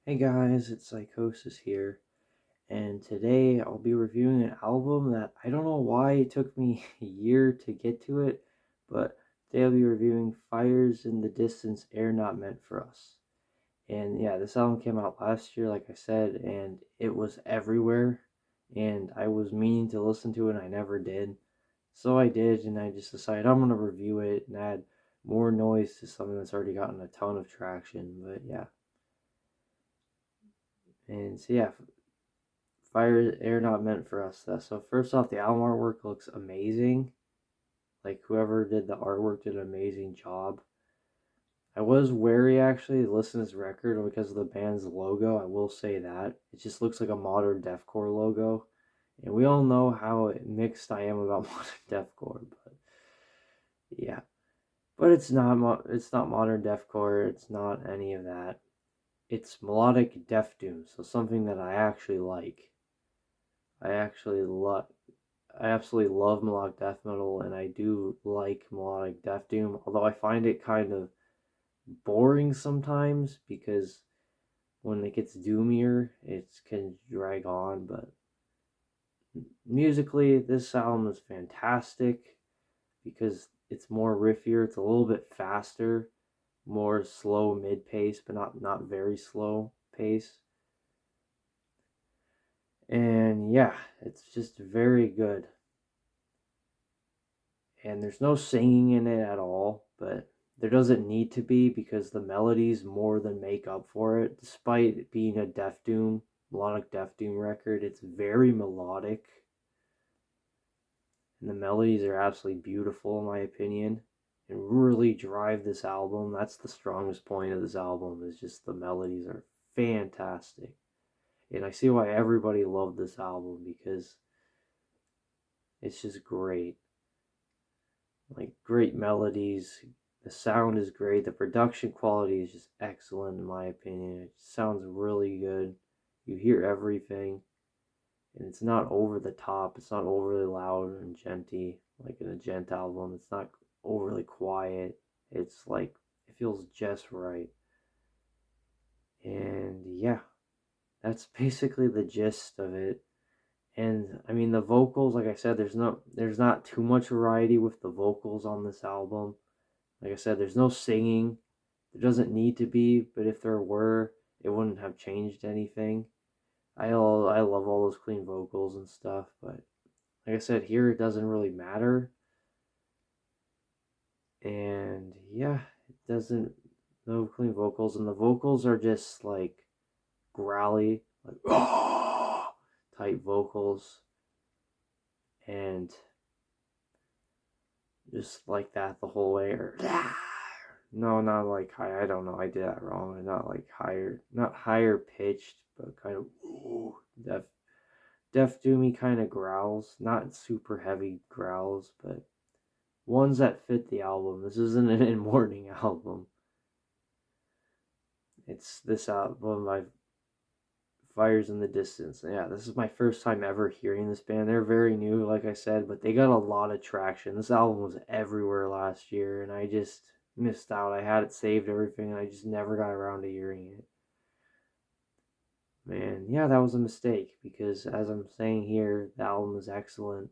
Hey guys, it's Psychosis here, and today I'll be reviewing an album that I don't know why it took me a year to get to it, but today I'll be reviewing Fires in the Distance Air Not Meant for Us. And yeah, this album came out last year, like I said, and it was everywhere, and I was meaning to listen to it and I never did. So I did, and I just decided I'm gonna review it and add more noise to something that's already gotten a ton of traction, but yeah. And so yeah, Fire Air Not Meant for Us. So first off, the album artwork looks amazing. Like whoever did the artwork did an amazing job. I was wary actually to listen to this record because of the band's logo. I will say that it just looks like a modern deathcore logo, and we all know how mixed I am about modern deathcore. But yeah, but it's not. It's not modern deathcore. It's not any of that. It's melodic death doom. So something that I actually like. I actually love I absolutely love melodic death metal, and I do like melodic death doom, although I find it kind of boring sometimes because when it gets doomier, it can drag on. But musically, this album is fantastic because it's more riffier, it's a little bit faster, more slow mid pace, but not very slow pace. And yeah, it's just very good. And there's no singing in it at all, but there doesn't need to be because the melodies more than make up for it. Despite it being a melodic Death Doom record, it's very melodic, and the melodies are absolutely beautiful in my opinion, and really drive this album. That's the strongest point of this album is just the melodies are fantastic, and I see why everybody loved this album because it's just great. Like great melodies. The sound is great. The production quality is just excellent in my opinion. It sounds really good. You hear everything, and it's not over the top. It's not overly loud and genty like in a gent album. It's not overly quiet. It's like it feels just right. And yeah, that's basically the gist of it. And I mean the vocals, like I said, there's not too much variety with the vocals on this album. Like I said, there's no singing. There doesn't need to be, but if there were, it wouldn't have changed anything. I love all those clean vocals and stuff, but like I said, here it doesn't really matter. And yeah, it doesn't no clean vocals, and the vocals are just like growly, like type vocals, and just like that the whole way, or no, not like high. I don't know. I did that wrong. Not like higher, not higher pitched, but kind of deaf, deaf doomy kind of growls. Not super heavy growls, but ones that fit the album. This isn't an in morning album. It's this album by Fires in the Distance. Yeah, this is my first time ever hearing this band. They're very new, like I said, but they got a lot of traction. This album was everywhere last year, and I just missed out. I had it saved, everything, and I just never got around to hearing it. Man, yeah, that was a mistake because, as I'm saying here, the album is excellent.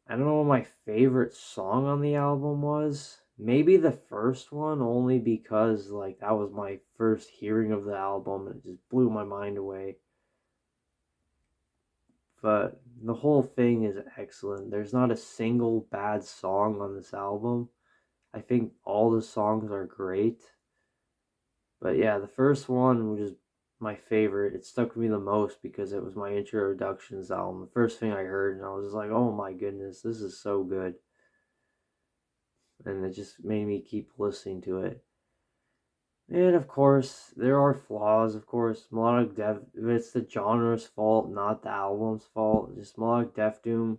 I don't know what my favorite song on the album was. Maybe the first one, only because like that was my first hearing of the album and it just blew my mind away. But the whole thing is excellent. There's not a single bad song on this album. I think all the songs are great. But yeah, the first one, which is my favorite, it stuck with me the most because it was my introductions album. The first thing I heard, and I was just like, oh my goodness, this is so good. And it just made me keep listening to it. And of course, there are flaws. Of course, melodic death. It's the genre's fault, not the album's fault. Just melodic death doom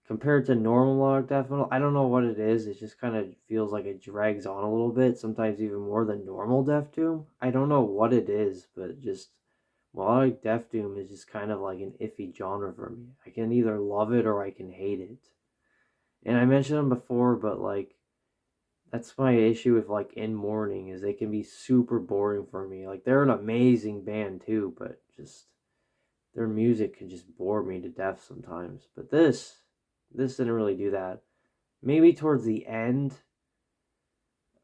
compared to normal melodic death metal. I don't know what it is. It just kind of feels like it drags on a little bit. Sometimes even more than normal death doom. I don't know what it is, but just melodic death doom is just kind of like an iffy genre for me. I can either love it or I can hate it. And I mentioned them before, but like that's my issue with like In Mourning is they can be super boring for me. Like they're an amazing band too, but just their music can just bore me to death sometimes. But this didn't really do that. Maybe towards the end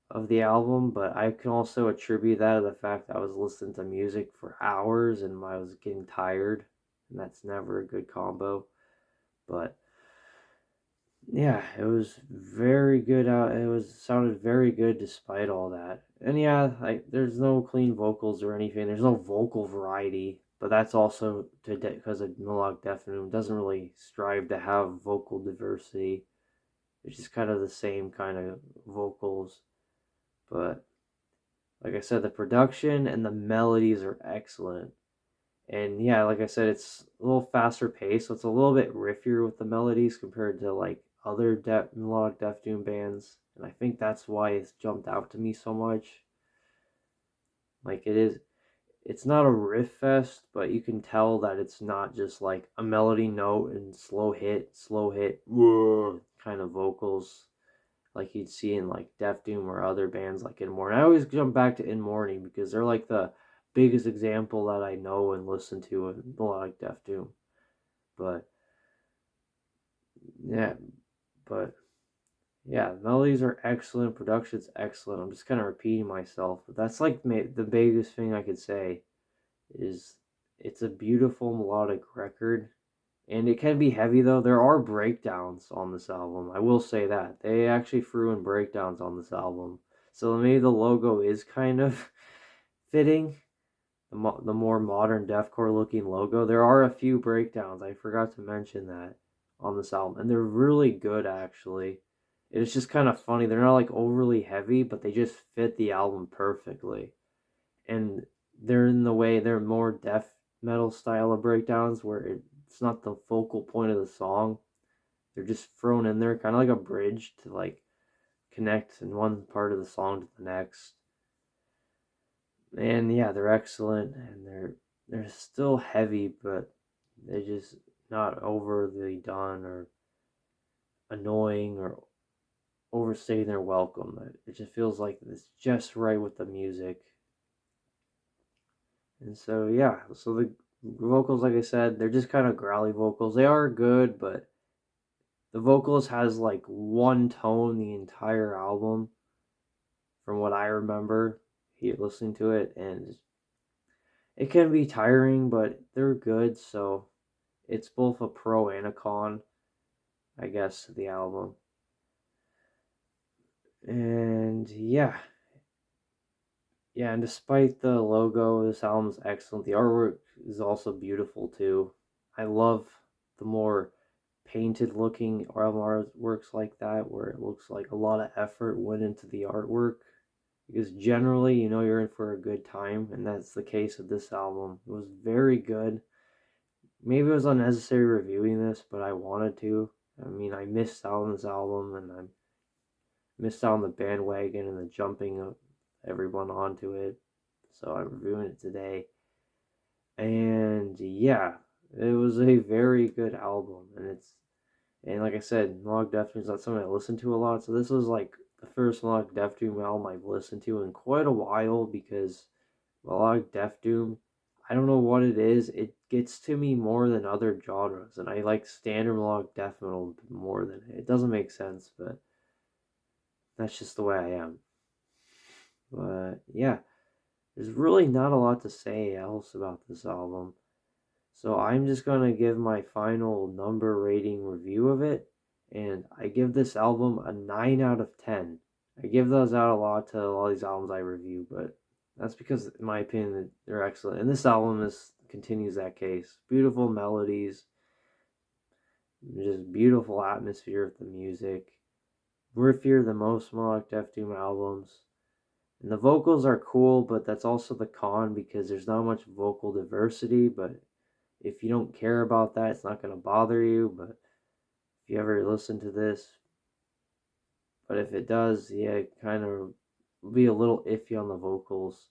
of the album, but I can also attribute that to the fact that I was listening to music for hours and I was getting tired, and that's never a good combo. But yeah, it was very good. It was sounded very good despite all that. And yeah, like there's no clean vocals or anything. There's no vocal variety, but that's also because of Melodic Death Doom doesn't really strive to have vocal diversity. It's just kind of the same kind of vocals. But like I said, the production and the melodies are excellent. And yeah, like I said, it's a little faster paced, so it's a little bit riffier with the melodies compared to like other melodic Death Doom bands. And I think that's why it's jumped out to me so much. Like it's not a riff fest, but you can tell that it's not just like a melody note and slow hit, whoa, kind of vocals like you'd see in like Death Doom or other bands like In Mourning. I always jump back to In Mourning because they're like the biggest example that I know and listen to in melodic Death Doom. But yeah, but yeah, melodies are excellent, production's excellent. I'm just kind of repeating myself, but that's like the biggest thing I could say is it's a beautiful melodic record. And it can be heavy though. There are breakdowns on this album. I will say that. They actually threw in breakdowns on this album. So maybe the logo is kind of fitting. The more modern deathcore looking logo. There are a few breakdowns. I forgot to mention that on this album. And they're really good actually. It's just kind of funny. They're not like overly heavy, but they just fit the album perfectly. And they're in the way they're more death metal style of breakdowns where it's not the focal point of the song. They're just thrown in there, kind of like a bridge to like connect in one part of the song to the next. And yeah, they're excellent, and they're still heavy, but they're just not overly done or annoying or overstaying their welcome. It just feels like it's just right with the music. And so yeah, so the vocals, like I said, they're just kind of growly vocals. They are good, but the vocalist has like one tone the entire album, from what I remember. He listening to it, and it can be tiring, but they're good. So it's both a pro and a con, I guess, to the album. And yeah, and despite the logo, this album's excellent. The artwork is also beautiful too. I love the more painted looking album artworks like that, where it looks like a lot of effort went into the artwork. Because generally, you know, you're in for a good time, and that's the case with this album. It was very good. Maybe it was unnecessary reviewing this, but I wanted to. I mean, I missed out on this album, and I missed out on the bandwagon and the jumping of everyone onto it. So I'm reviewing it today. And yeah, it was a very good album. And like I said, Melodic Death Doom is not something I listen to a lot. So this was like the first Melodic Death Doom album I've listened to in quite a while because Melodic Death Doom, I don't know what it is. It gets to me more than other genres. And I like standard melodic death metal more than it. It doesn't make sense, but that's just the way I am. But yeah, there's really not a lot to say else about this album. So I'm just going to give my final number rating review of it. And I give this album a 9 out of 10. I give those out a lot to all these albums I review, but that's because, in my opinion, they're excellent. And this album continues that case. Beautiful melodies, just beautiful atmosphere of the music. Riffier than most Melodic Death Doom albums. And the vocals are cool, but that's also the con because there's not much vocal diversity. But if you don't care about that, it's not going to bother you. But if you ever listen to this, but if it does, yeah, kind of be a little iffy on the vocals.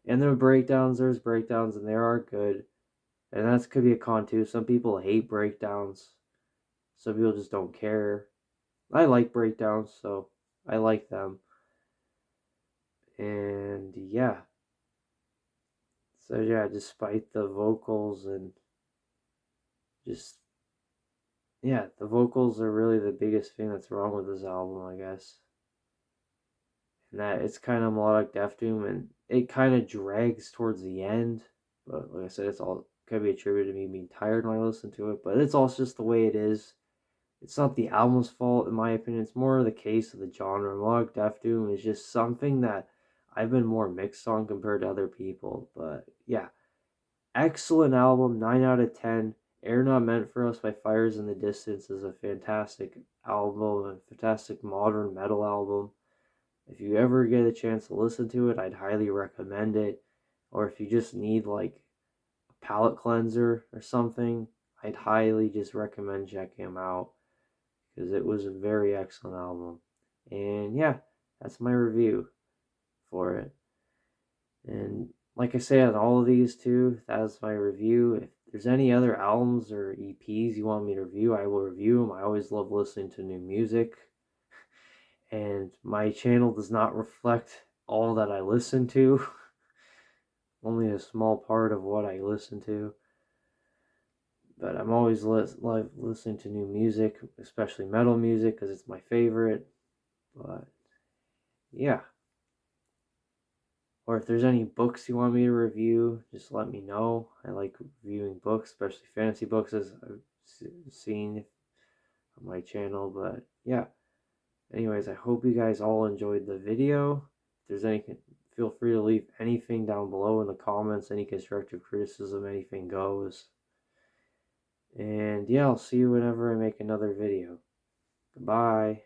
And there's breakdowns, and they are good. And that could be a con too. Some people hate breakdowns. Some people just don't care. I like breakdowns, so I like them. And yeah, so yeah, despite the vocals and just, yeah, the vocals are really the biggest thing that's wrong with this album, I guess. And that it's kind of melodic death doom, and it kind of drags towards the end. But like I said, it's all could be attributed to me being tired when I listen to it. But it's also just the way it is. It's not the album's fault, in my opinion. It's more the case of the genre. Melodic death doom is just something that I've been more mixed on compared to other people. But yeah, excellent album, 9 out of 10. Air Not Meant for Us by Fires in the Distance is a fantastic album, a fantastic modern metal album. If you ever get a chance to listen to it, I'd highly recommend it. Or if you just need like a palate cleanser or something, I'd highly just recommend checking them out because it was a very excellent album. And yeah, that's my review for it. And like I say on all of these too, that's my review. If there's any other albums or EPs you want me to review, I will review them. I always love listening to new music. And my channel does not reflect all that I listen to, only a small part of what I listen to. But I'm always listening to new music, especially metal music, because it's my favorite. But yeah. Or if there's any books you want me to review, just let me know. I like reviewing books, especially fantasy books, as I've seen on my channel. But yeah. Anyways, I hope you guys all enjoyed the video. If there's anything, feel free to leave anything down below in the comments. Any constructive criticism, anything goes. And yeah, I'll see you whenever I make another video. Goodbye.